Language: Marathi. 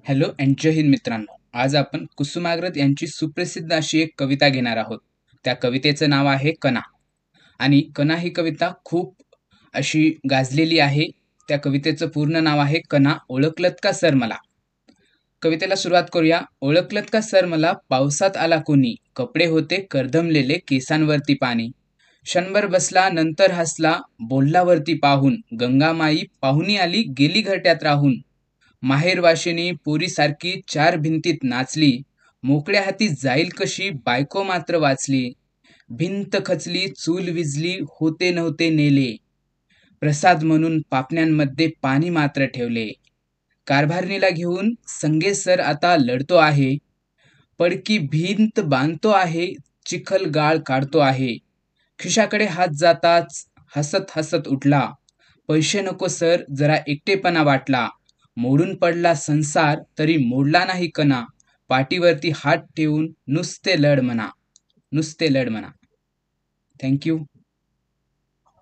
हॅलो अँड जय हिंद मित्रांनो. आज आपण कुसुमाग्रज यांची सुप्रसिद्ध अशी एक कविता घेणार आहोत. त्या कवितेचं नाव आहे कणा. आणि कणा ही कविता खूप अशी गाजलेली आहे. त्या कवितेचं पूर्ण नाव आहे कणा, ओळखलत का सर मला. कवितेला सुरुवात करूया. ओळखलत का सर मला, पावसात आला कोणी, कपडे होते करदमलेले, केसांवरती पाणी. क्षणभर बसला नंतर हसला, बोलल्यावरती पाहून, गंगामाई पाहुणी आली गेली घरट्यात राहून. माहेरवाशिनी पोरीसारखी चार भिंतीत नाचली, मोकळ्या हाती जाईल कशी बायको मात्र वाचली. भिंत खचली चूल विजली होते नव्हते नेले, प्रसाद म्हणून पापण्यांमध्ये पाणी मात्र ठेवले. कारभारणीला घेऊन संगे सर आता लढतो आहे, पडकी भिंत बांधतो आहे, चिखल गाळ काढतो आहे. खिशाकडे हात जाताच हसत हसत उठला, पैसे नको सर जरा एकटेपणा वाटला. मोडून पडला संसार तरी मोडला नाही कणा, पाठीवरती हात ठेवून नुसते लढ म्हणा, नुसते लढ म्हणा. थँक्यू.